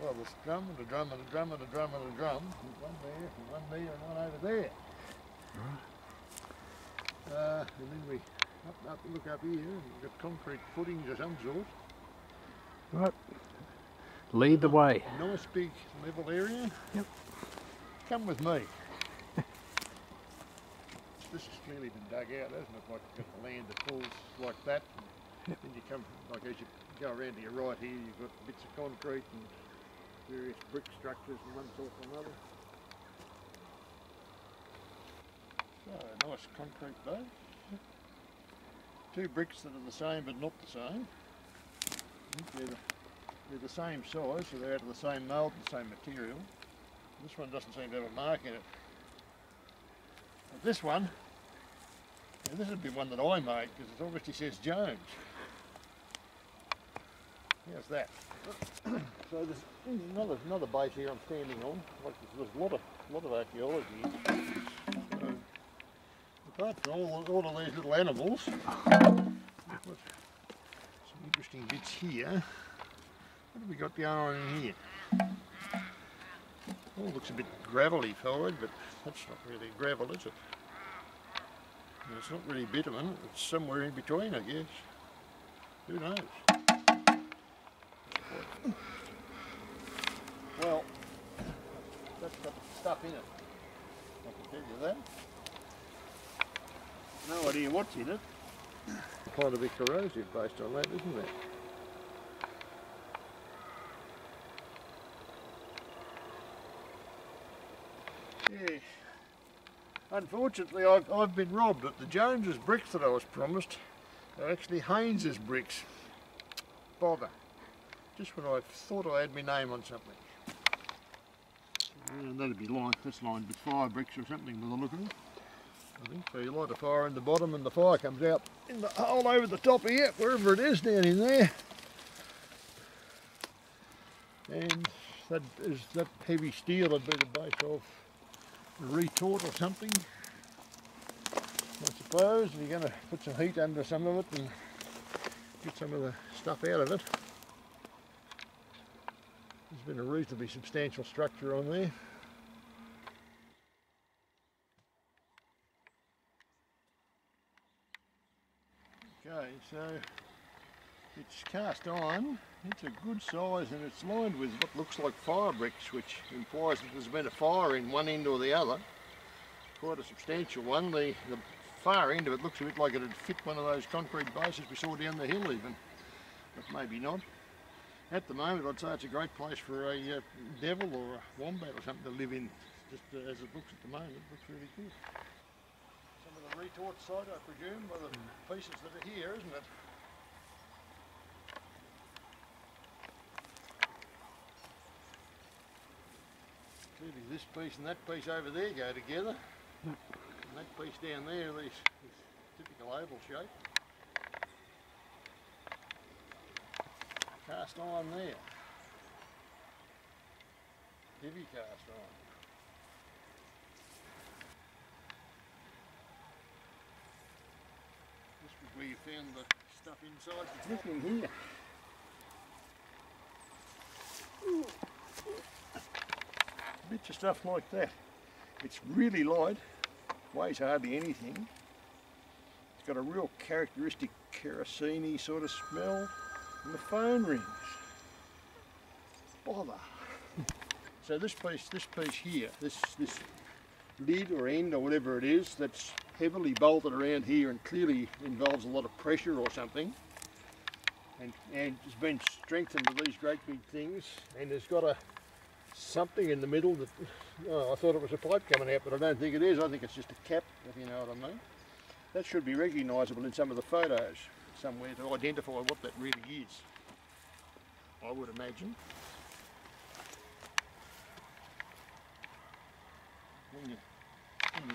well, there's a drum and a drum and a drum and a drum and a drum. There's one there and one there and one over there. Right. And then we look up here and we've got concrete footings of some sort. Right. Lead the way. Nice big level area. Yep. Come with me. This has clearly been dug out, hasn't it? Like you've got the land that falls like that. Yep. Then you come, like as you go around to your right here, you've got bits of concrete and various brick structures and one sort or another. So, a nice concrete base. Two bricks that are the same but not the same. They're the same size, so they're out of the same mould and the same material. This one doesn't seem to have a mark in it. But this one, this would be one that I made because it obviously says Jones. How's that? So there's another base here I'm standing on. Like there's a lot of archaeology. So, apart from all of these little animals, some interesting bits here. What have we got going on in here? Oh, looks a bit gravelly-fied, but that's not really gravel, is it? And it's not really bitumen, it's somewhere in between, I guess. Who knows? Well, that's got stuff in it, I can tell you that. No idea what's in it. Quite a bit corrosive based on that, isn't it? Yeah. Unfortunately, I've been robbed. But the Jones's bricks that I was promised are actually Haynes's bricks. Bother. Just when I thought I had my name on something. That'd be that's lined with fire bricks or something by the look of it. I think so. You light a fire in the bottom and the fire comes out in the hole over the top here, wherever it is down in there. And that heavy steel would be the base of a retort or something, I suppose. If you're going to put some heat under some of it and get some of the stuff out of it. There's been a reasonably substantial structure on there. Okay, so it's cast iron, it's a good size and it's lined with what looks like fire bricks, which implies that there's been a fire in one end or the other. Quite a substantial one. The far end of it looks a bit like it would fit one of those concrete bases we saw down the hill even, but maybe not. At the moment I'd say it's a great place for a devil or a wombat or something to live in, just as it looks at the moment. It looks really good. Some of the retort side, I presume, by the pieces that are here, isn't it? Clearly this piece and that piece over there go together. And that piece down there, this typical oval shape. Cast iron there. Heavy cast iron. This was where you found the stuff inside the top. Nothing here. Bits of stuff like that. It's really light, weighs hardly anything. It's got a real characteristic kerosene sort of smell. And the phone rings. Bother. So this piece here, this lid or end or whatever it is, that's heavily bolted around here and clearly involves a lot of pressure or something. And it's been strengthened with these great big things, and there's got something in the middle that, I thought it was a pipe coming out, but I don't think it is. I think it's just a cap, if you know what I mean. That should be recognisable in some of the photos somewhere to identify what that really is, I would imagine. When you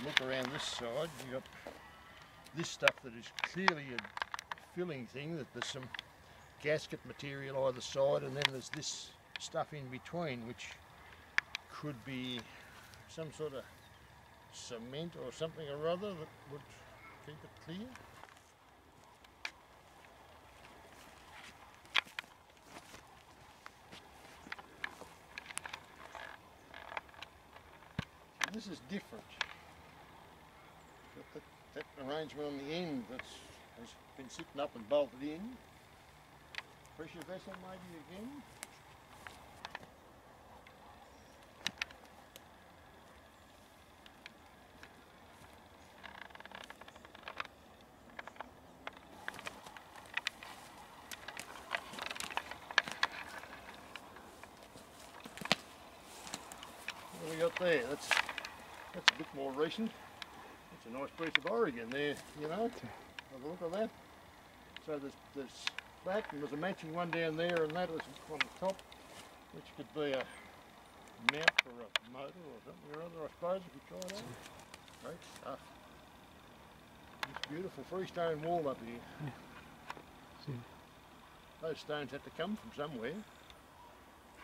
look around this side, you've got this stuff that is clearly a filling thing, that there's some gasket material either side, and then there's this stuff in between, which could be some sort of cement or something or other that would keep it clear. this is different. That arrangement on the end has been sitting up and bolted in. Pressure vessel maybe again. What have we got there? That's a bit more recent. That's a nice piece of Oregon there, you know. Have a look at that. So there's that, and there's a matching one down there, and that was on the top, which could be a mount for a motor or something or other, I suppose, if you try it out. Great stuff. This beautiful freestone wall up here. Yeah. Those stones had to come from somewhere.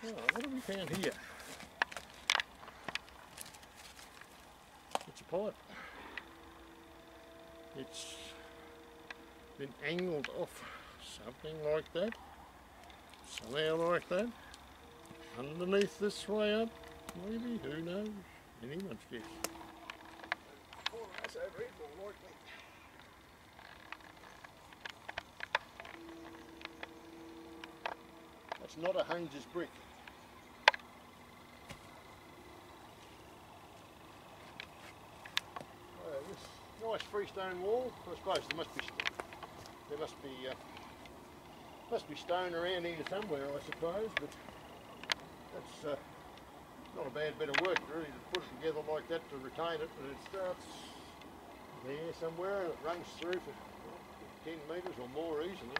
Oh, what have we found here? It's a pipe. It's been angled off something like that, somehow like that, underneath this way up, maybe, who knows, anyone's guess. That's over here more likely. That's not a Haynes's brick. This nice freestone wall. I suppose there must be stone around here somewhere, I suppose, but that's not a bad bit of work really to put it together like that to retain it. And it starts there somewhere and it runs through for 10 metres or more easily.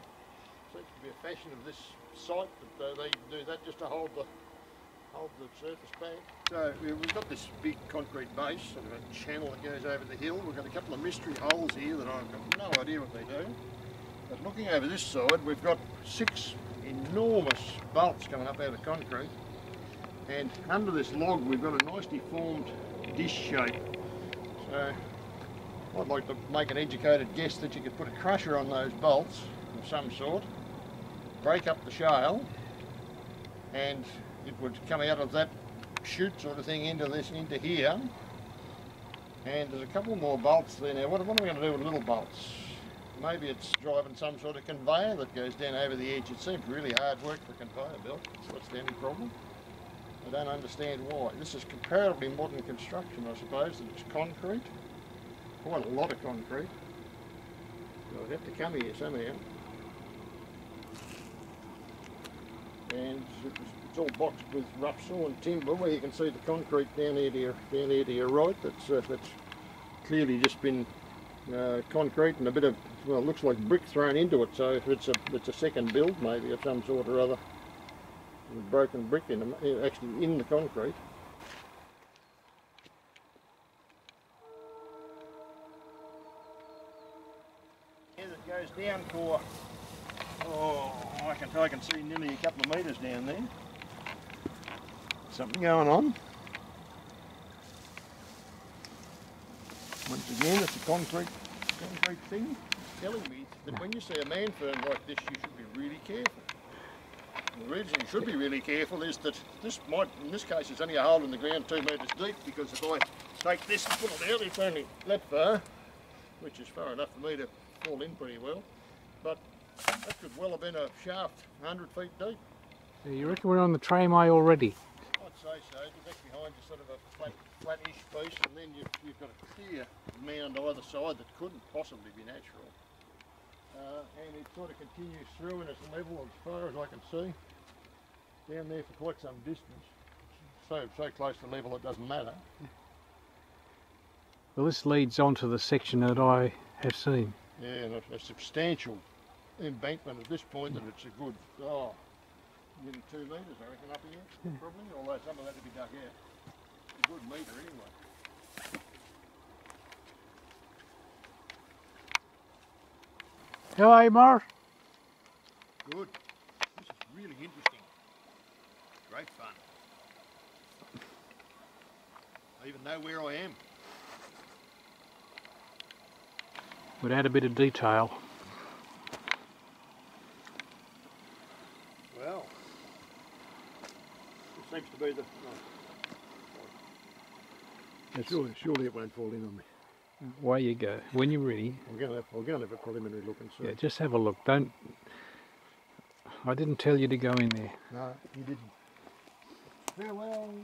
Seems to be a fashion of this site that they do that just to hold the surface back. So we've got this big concrete base, sort of a channel that goes over the hill. We've got a couple of mystery holes here that I've got no idea what they do. But looking over this side, we've got 6 enormous bolts coming up out of the concrete. And under this log, we've got a nicely formed dish shape. So I'd like to make an educated guess that you could put a crusher on those bolts of some sort, break up the shale, and it would come out of that chute sort of thing into here. And there's a couple more bolts there. Now what am I going to do with little bolts? Maybe it's driving some sort of conveyor that goes down over the edge. It seems really hard work for a conveyor belt. So what's the only problem? I don't understand why. This is comparatively modern construction, I suppose, and it's concrete. Quite a lot of concrete. So I'd have to come here somehow. And it's all boxed with rough sawn timber, where you can see the concrete down here to your right. That's clearly just been concrete and a bit of, well, it looks like brick thrown into it. So it's a second build maybe of some sort or other. With broken brick actually in the concrete. As it goes down for, I can see nearly a couple of metres down there. Something going on. Once again, it's a concrete thing telling me that when you see a man fern like this, you should be really careful. The reason you should be really careful is that this might, in this case, it's only a hole in the ground 2 metres deep, because if I take this and pull it out, it's only that far, which is far enough for me to fall in pretty well. But that could well have been a shaft 100 feet deep. So you reckon we're on the tramway already? I'd say so. That's behind you, sort of a flattish piece, and then you've got a clear mound either side that couldn't possibly be natural. And it sort of continues through, and it's level as far as I can see. Down there for quite some distance. So close to level it doesn't matter. Well, this leads on to the section that I have seen. Yeah, and a substantial embankment at this point, and it's a good, nearly 2 metres I reckon up here, probably, although some of that to be dug out. A good metre anyway. Hello, Morris. Good. This is really interesting. Great fun. I even know where I am. Would add a bit of detail. Well, this seems to be the... There's Surely it won't fall in on me. Away you go. When you're ready. We're going to have a preliminary look and see. Yeah, just have a look. Don't. I didn't tell you to go in there. No, you didn't. Farewell.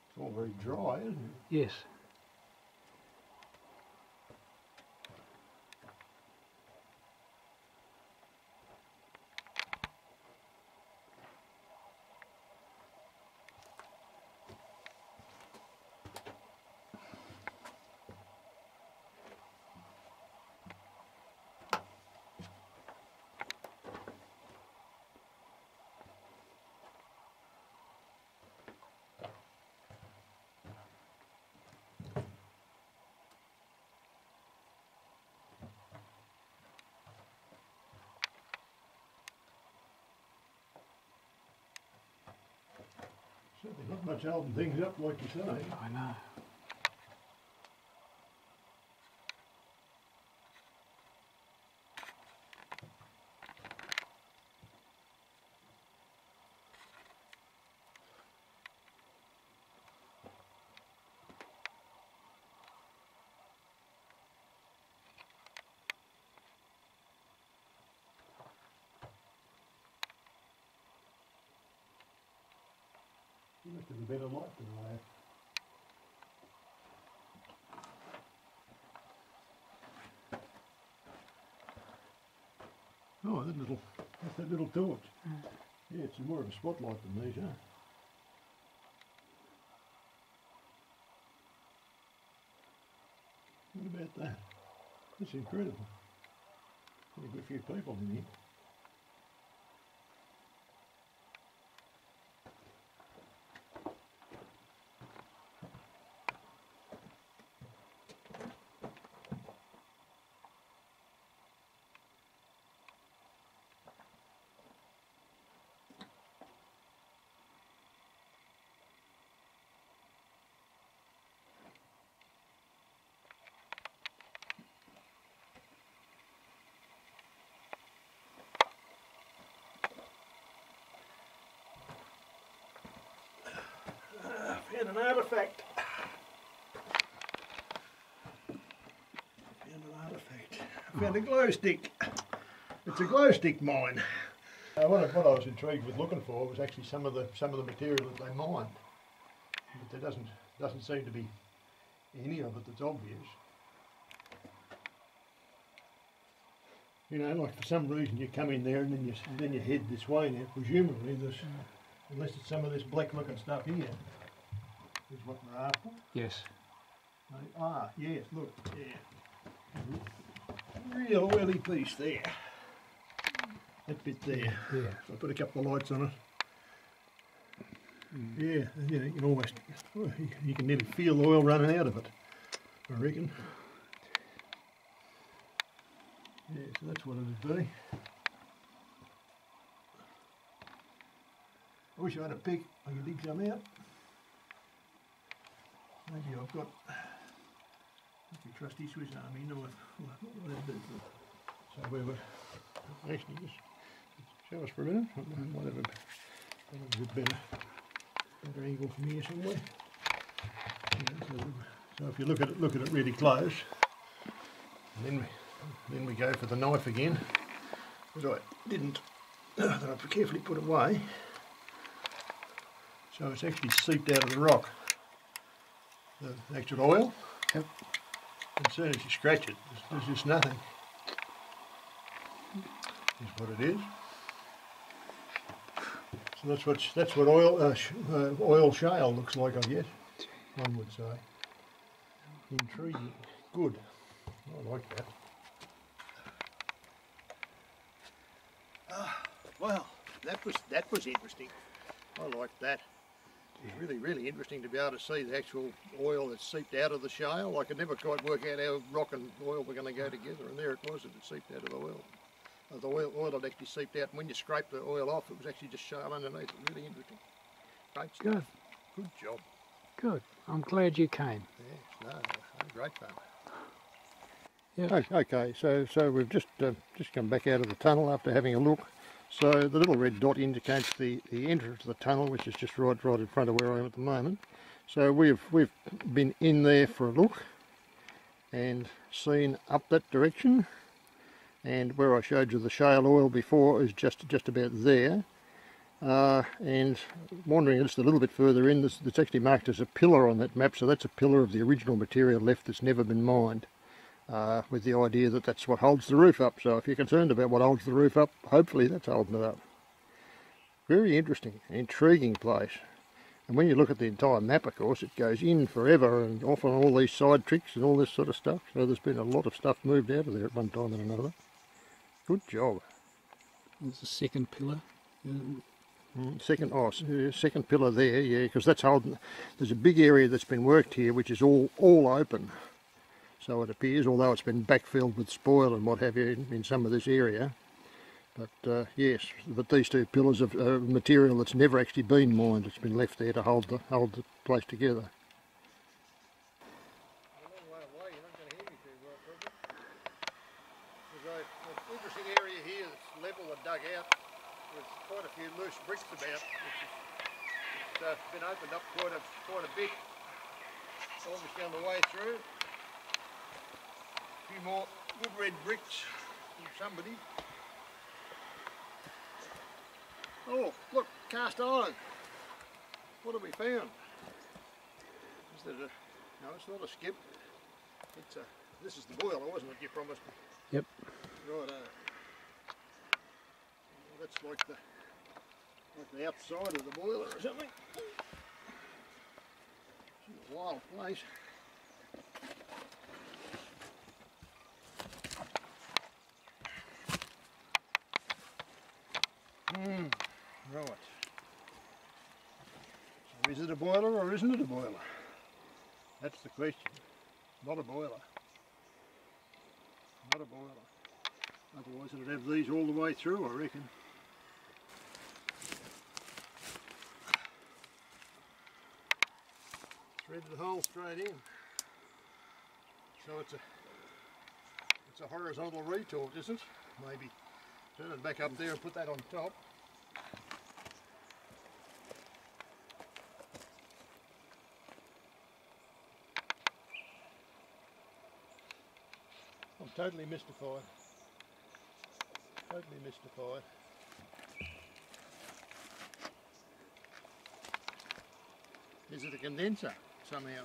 It's all very dry, isn't it? Yes. Certainly not much holding things up, like you say. I know. You must have a better light than I have. Oh, that's that little torch. Yeah, it's more of a spotlight than these, huh? What about that? That's incredible. Quite a good few people in here. Found an artefact. I found a glow stick. It's a glow stick mine. What I was intrigued with looking for was actually some of the material that they mined. But there doesn't seem to be any of it that's obvious. You know, like for some reason you come in there and then you head this way now. Presumably there's, unless it's some of this black looking stuff here, is what we're after. Yes. Yes, look, yeah. Real oily piece there. That bit there. Yeah. So I put a couple of lights on it. Yeah, you know, you can almost, you can nearly feel the oil running out of it, I reckon. Yeah, so that's what it'd be. I wish I had a pick, I could dig some out. Maybe I've got a trusty Swiss Army knife. So we were actually just show us for a minute. Might have a bit better angle from here somewhere. Yeah, so if you look at it really close, and then we go for the knife again, because I didn't, that I carefully put away. So it's actually seeped out of the rock, the actual oil. Yep. As soon as you scratch it, there's just nothing. Is what it is. So that's what oil shale looks like, I guess. One would say. Intriguing. Good. I like that. Well, that was interesting. I liked that. It was really interesting to be able to see the actual oil that seeped out of the shale. I could never quite work out how rock and oil were going to go together, and there it was, it seeped out of the oil. The oil had actually seeped out, and when you scraped the oil off, it was actually just shale underneath. Really interesting. Great stuff. Good. Good job. Good. I'm glad you came. Yes, no, great fun. Yep. Okay, so we've just come back out of the tunnel after having a look. So the little red dot indicates the entrance to the tunnel, which is just right in front of where I am at the moment. So we've been in there for a look and seen up that direction, and where I showed you the shale oil before is just about there. And wandering just a little bit further in, it's actually marked as a pillar on that map, so that's a pillar of the original material left that's never been mined, with the idea that that's what holds the roof up. So if you're concerned about what holds the roof up, hopefully that's holding it up. Very interesting, intriguing place. And when you look at the entire map, of course, it goes in forever and off on all these side tricks and all this sort of stuff. So there's been a lot of stuff moved out of there at one time and another. Good job. There's the second pillar. Second pillar there, yeah, because that's holding. There's a big area that's been worked here, which is all open. So it appears, although it's been backfilled with spoil and what have you in some of this area. But yes, but these two pillars of material that's never actually been mined. It's been left there to hold the place together. There's an interesting area here that's level and dug out. There's quite a few loose bricks about, which has been opened up quite a bit, almost down the way through. A few more good red bricks from somebody. Oh, look, cast iron. What have we found? Is that no, it's not a skip. It's this is the boiler, wasn't it? You promised me. Yep. Righto. That's like the outside of the boiler or something. It's a wild place. Right. So is it a boiler or isn't it a boiler? That's the question. Not a boiler. Not a boiler. Otherwise it'd have these all the way through, I reckon. Thread the hole straight in. So it's a horizontal retort, isn't it? Maybe turn it back up there and put that on top. I'm totally mystified. Totally mystified. Is it a condenser somehow?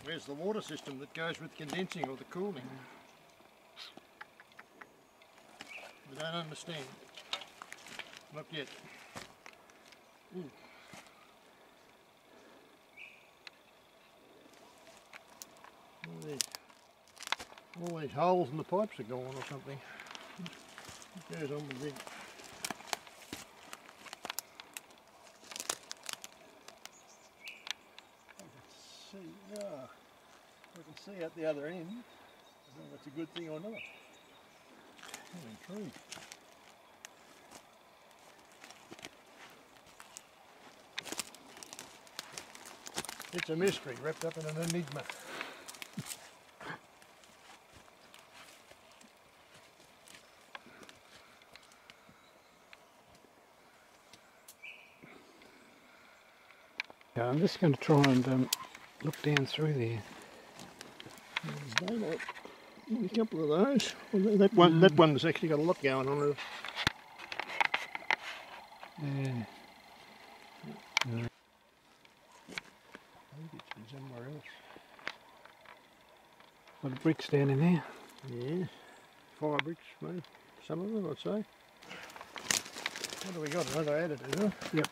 Where's the water system that goes with condensing or the cooling? I don't understand. Not yet. All these holes in the pipes are gone or something. What goes on with them? I can see out the other end. I don't know if that's a good thing or not. I'm intrigued. It's a mystery wrapped up in an enigma. Yeah, I'm just going to try and look down through there. There's daylight in a couple of those. Well, that one's actually got a lot going on it. Yeah. Maybe it's been somewhere else. A lot of bricks down in there. Yeah, fire bricks, maybe. Some of them, I'd say. What have we got? Another additive, huh? Yep.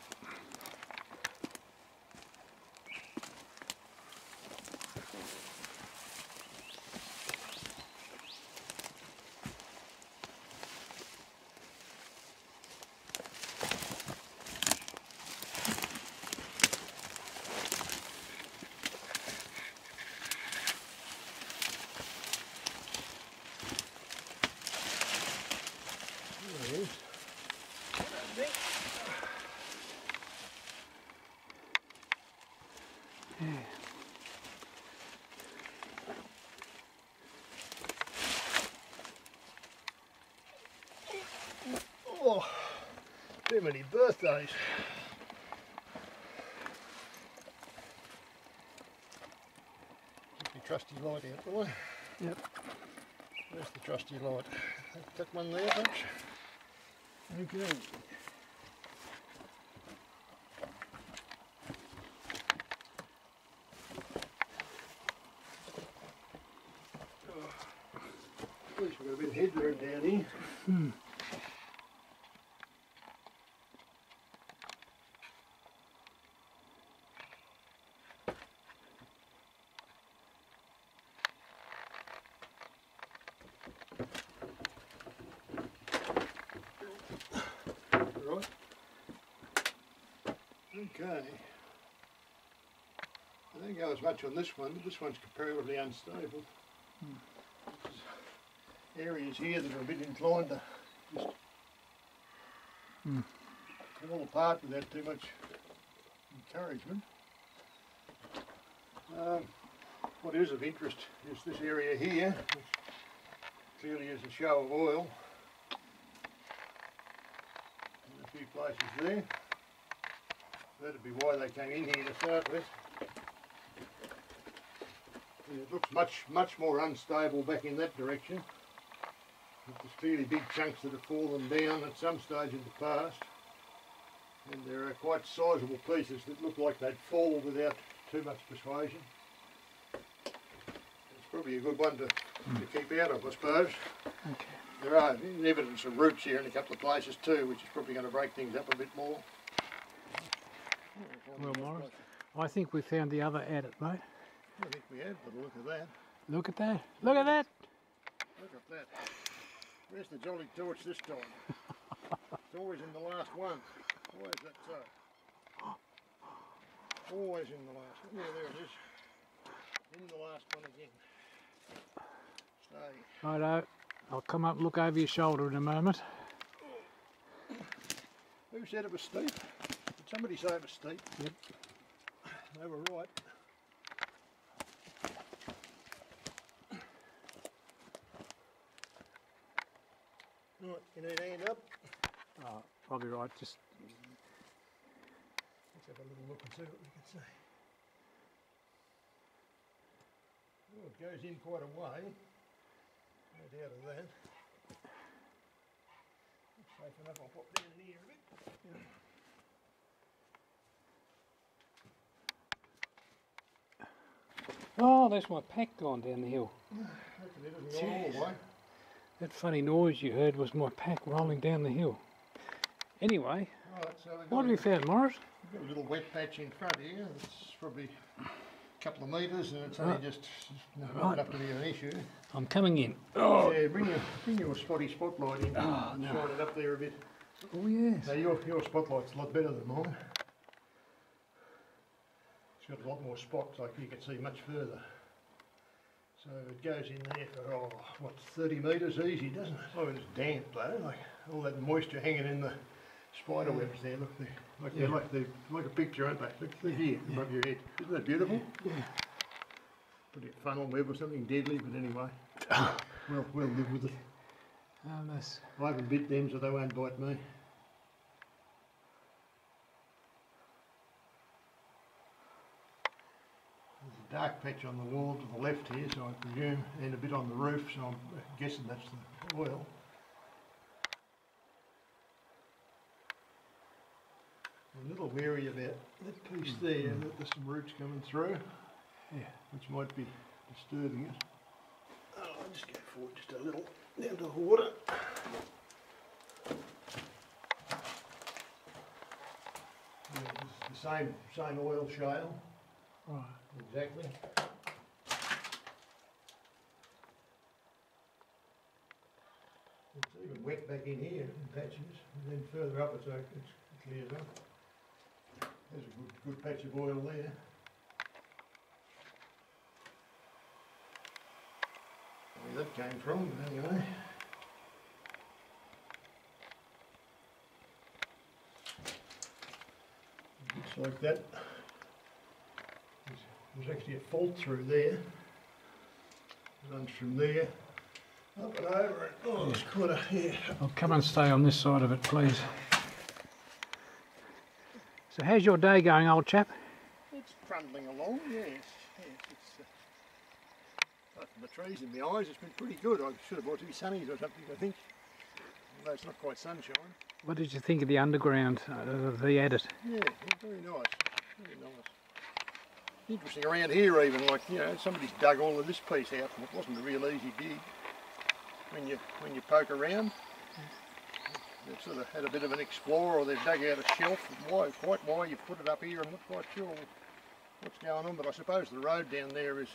Too many birthdays. Keep your trusty light out, will I? Yep. Where's the trusty light? That one there, perhaps? Okay. At least we've got a bit of headroom down here. Right. Okay. I don't go as much on this one, but this one's comparatively unstable. Areas here that are a bit inclined to just fall apart without too much encouragement. What is of interest is this area here, which clearly is a show of oil. In a few places there. That'd be why they came in here to start with. And it looks much more unstable back in that direction. There's clearly big chunks that have fallen down at some stage in the past, and there are quite sizable pieces that look like they'd fall without too much persuasion. It's probably a good one to keep out of, I suppose. Okay. There are evidence of roots here in a couple of places too, which is probably going to break things up a bit more. Well, Morris, I think we found the other adit, mate. I think we have, but look at that. Look at that. Look at that. Look at that. Where's the jolly torch this time? It's always in the last one. Why is that so? Always in the last one. Yeah, there it is. In the last one again. Stay. Righto. I'll come up and look over your shoulder in a moment. Who said it was steep? Did somebody say it was steep? Yep. They were right. Right, you need a hand up? Oh, probably right. Just Let's have a little look and see what we can see. Oh, it goes in quite a way. No doubt of that. Safe enough, I'll pop down in here a bit. Yeah. oh, there's my pack gone down the hill. Reckon it isn't gone all the way. That funny noise you heard was my pack rolling down the hill. Anyway, Right, so what have you found, Morris? we've got a little wet patch in front here. It's probably a couple of metres, and it's only just not enough to be an issue. I'm coming in. Oh, Yeah, bring your spotty spotlight in. Oh, and no. shine it up there a bit. oh yes. Now your spotlight's a lot better than mine. It's got a lot more spots, like you can see much further. So it goes in there for, what, 30 metres easy, doesn't it? Oh, it's damp though, like all that moisture hanging in the spider webs there. Look, they're like a picture, aren't they? Look here, above your head. Isn't that beautiful? Yeah. Probably a funnel web or something deadly, but anyway, we'll live with it. That's I haven't bit them, so they won't bite me. There's a dark patch on the wall to the left here, so I presume, and a bit on the roof, so I'm guessing that's the oil. I'm a little wary about that piece there, that there's some roots coming through, which might be disturbing it. Oh, I'll just go forward just a little, down to the water. Yeah, this is the same oil shale. right. Exactly. It's even wet back in here in patches, and then further up it's cleared up. There's a good patch of oil there. Where that came from, but anyway. Looks like that. There's actually a fault through there. It runs from there up and over. Oh, it's quite a, yeah. I'll come and stay on this side of it, please. So how's your day going, old chap? It's trundling along, yes. It's apart from the trees in my eyes, it's been pretty good. I should have bought 2 sunnies or something, I think. Although it's not quite sunshine. What did you think of the underground, the edit? Yeah, very nice. Very nice. Interesting around here even, like, you know, somebody's dug all of this piece out and it wasn't a real easy dig. When you poke around, they've sort of had a bit of an explore, or they've dug out a shelf. Quite why you've put it up here, I'm not quite sure what's going on, but I suppose the road down there is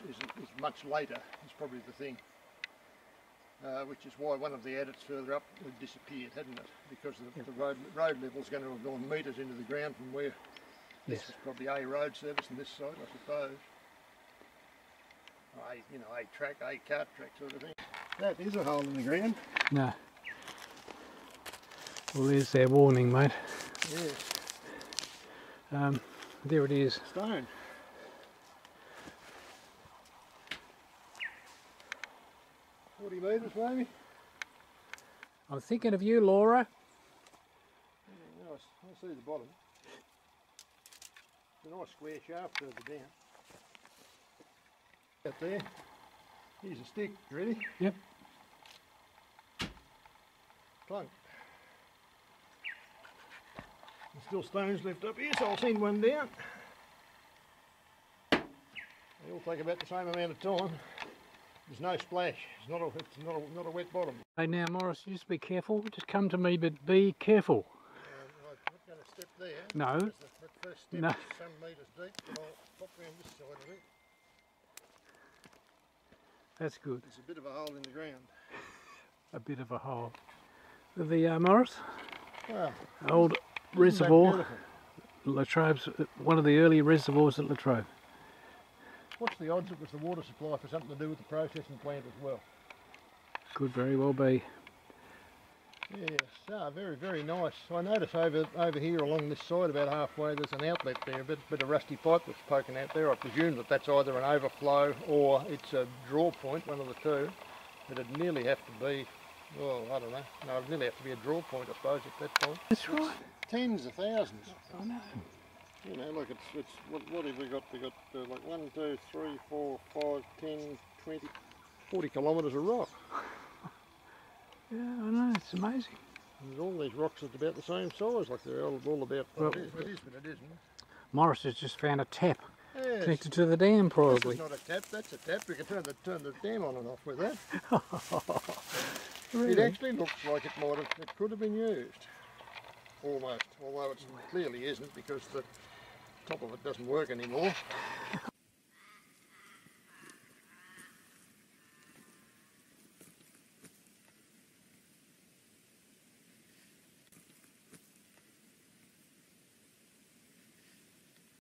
much later, is probably the thing. Which is why one of the adits further up disappeared, hadn't it? Because the road level's going to have gone metres into the ground from where this is probably a road service on this side, I suppose. A track, a cart track sort of thing. That is a hole in the ground. No. Well, there's their warning, mate. Yes. There it is. Stone. 40 metres maybe? I'm thinking of you, Laura. Yeah, nice. I see the bottom. It's a nice square shaft further down. Out there. Here's a stick. You ready? Yep. Plunk. There's still stones left up here, so I'll send one down. They all take about the same amount of time. There's no splash. It's not a wet bottom. Hey now, Morris, just be careful. Just come to me, but be careful. I'm not going to step there. No. That first step No. is some metres deep, but I'll pop round this side of it. That's good. There's a bit of a hole in the ground. A bit of a hole. The Morris, Wow. old Isn't that reservoir, beautiful? Latrobe's one of the early reservoirs at Latrobe. What's the odds it was the water supply for something to do with the processing plant as well? Could very well be. Yes, very, very nice. I notice over here along this side about halfway there's an outlet there, a bit of rusty pipe that's poking out there. I presume that's either an overflow or it's a draw point, one of the two. It'd nearly have to be, well, I don't know. No, it'd nearly have to be a draw point, I suppose, at that point. That's right. Tens of thousands. I know. You know, look, it's what have we got? We got like 1, 2, 3, 4, 5, 10, 20, 40 kilometres of rock. Yeah, I know. It's amazing. And there's all these rocks that's about the same size, like they're all about. Well, it is, but it isn't. Morris has just found a tap Yes. connected to the dam, This probably. is not a tap. That's a tap. We can turn the dam on and off with that. Really? It actually looks like it could have been used. Almost, although it clearly isn't because the top of it doesn't work anymore.